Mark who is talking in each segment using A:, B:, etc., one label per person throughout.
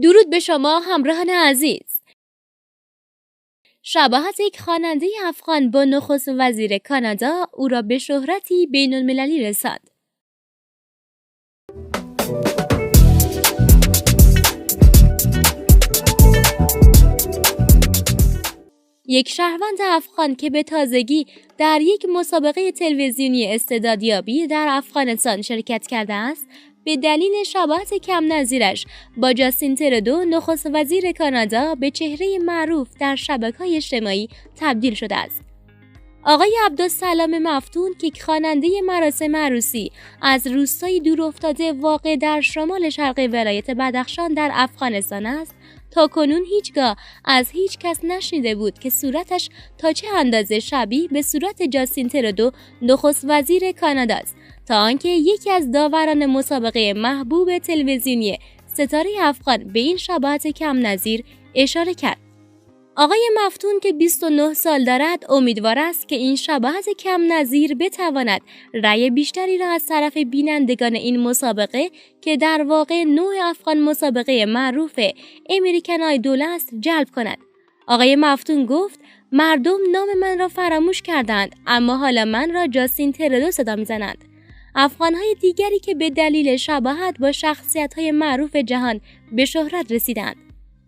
A: درود به شما همراهان عزیز. شباهت یک خواننده افغان با نخست وزیر کانادا او را به شهرتی بین‌المللی رساند. یک شهروند افغان که به تازگی در یک مسابقه تلویزیونی استعدادیابی در افغانستان شرکت کرده است، به دلیل شباهت کم نظیرش با جاستین ترودو نخست وزیر کانادا به چهره معروف در شبکه‌های اجتماعی تبدیل شده است. آقای عبدالسلام مفتون که خواننده مراسم عروسی از روستایی دورافتاده واقع در شمال شرق ولایت بدخشان در افغانستان است، تا کنون هیچگاه از هیچ کس نشنیده بود که صورتش تا چه اندازه شبیه به صورت جاستین ترودو نخست وزیر کانادا است، تا آنکه یکی از داوران مسابقه محبوب تلویزیونی ستاره افغان به این شباهت کم نظیر اشاره کرد. آقای مفتون که 29 سال دارد امیدوار است که این شباهت کم نظیر بتواند رأی بیشتری را از طرف بینندگان این مسابقه که در واقع نوع افغان مسابقه معروف امریکن آیدول است جلب کند. آقای مفتون گفت: مردم نام من را فراموش کردند، اما حالا من را جاستین ترودو صدا می‌زنند. افغان‌های دیگری که به دلیل شباهت با شخصیت‌های معروف جهان به شهرت رسیدند.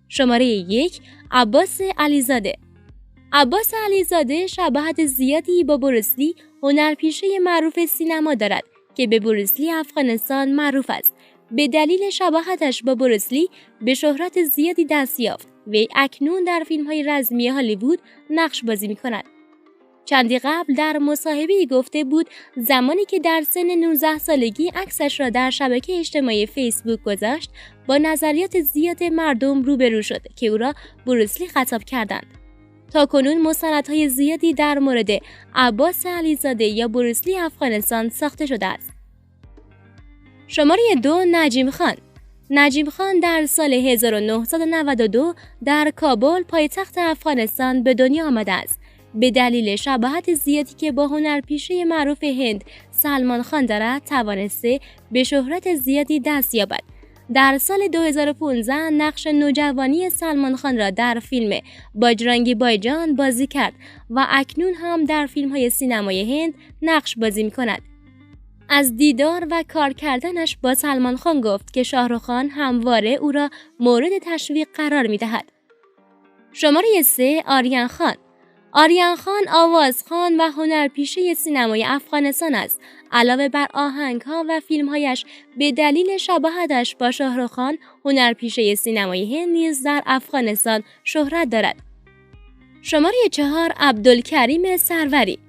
A: شماره 1. عباس علیزاده. عباس علیزاده شباهت زیادی با بروسلی، هنرپیشه معروف سینما دارد که به بروسلی افغانستان معروف است. به دلیل شباهتش با بروسلی به شهرت زیادی دست یافت. وی اکنون در فیلم‌های رزمی هالیوود نقش بازی می‌کند. چندی قبل در مصاحبه‌ای گفته بود زمانی که در سن 19 سالگی عکسش را در شبکه اجتماعی فیسبوک گذاشت، با نظریات زیاد مردم روبرو شد که او را بروسلی خطاب کردند. تا کنون مستندهای زیادی در مورد عباس علیزاده یا بروسلی افغانستان ساخته شده است. شماره 2. نجیم خان. نجیم خان در سال 1992 در کابل پایتخت افغانستان به دنیا آمده است. به دلیل شباهت زیادی که با هنرپیشه معروف هند سلمان خان دارد توانسته به شهرت زیادی دست یابد. در سال 2015 نقش نوجوانی سلمان خان را در فیلم باجرانگی بایجان بازی کرد و اکنون هم در فیلم‌های سینمای هند نقش بازی می‌کند. از دیدار و کار کردنش با سلمان خان گفت که شاهرخ خان همواره او را مورد تشویق قرار می‌دهد. شماره 3. آریان خان. آریان خان آوازخوان و هنرپیشه سینمای افغانستان است. علاوه بر آهنگ‌ها و فیلم‌هایش به دلیل شباهتش با شاهرخ خان، هنرپیشه سینمای هند نیز در افغانستان شهرت دارد. شماره 4. عبدالکریم سروری.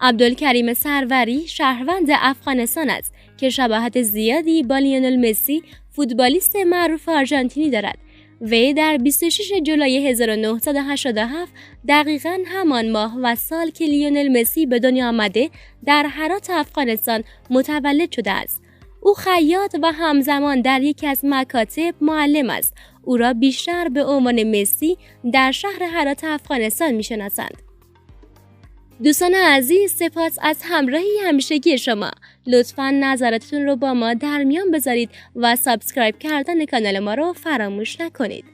A: عبدالکریم سروری شهروند افغانستان است که شباهت زیادی با لیونل مسی فوتبالیست معروف آرژانتینی دارد. وی در 26 جولای 1987 دقیقاً همان ماه و سال که لیونل مسی به دنیا آمده در هرات افغانستان متولد شده است. او خیاط و همزمان در یکی از مکاتب معلم است. او را بیشتر به عنوان مسی در شهر هرات افغانستان می‌شناسند. دوستان عزیز، سپاس از همراهی همیشگی شما. لطفاً نظراتتون رو با ما در میان بذارید و سابسکرایب کردن کانال ما رو فراموش نکنید.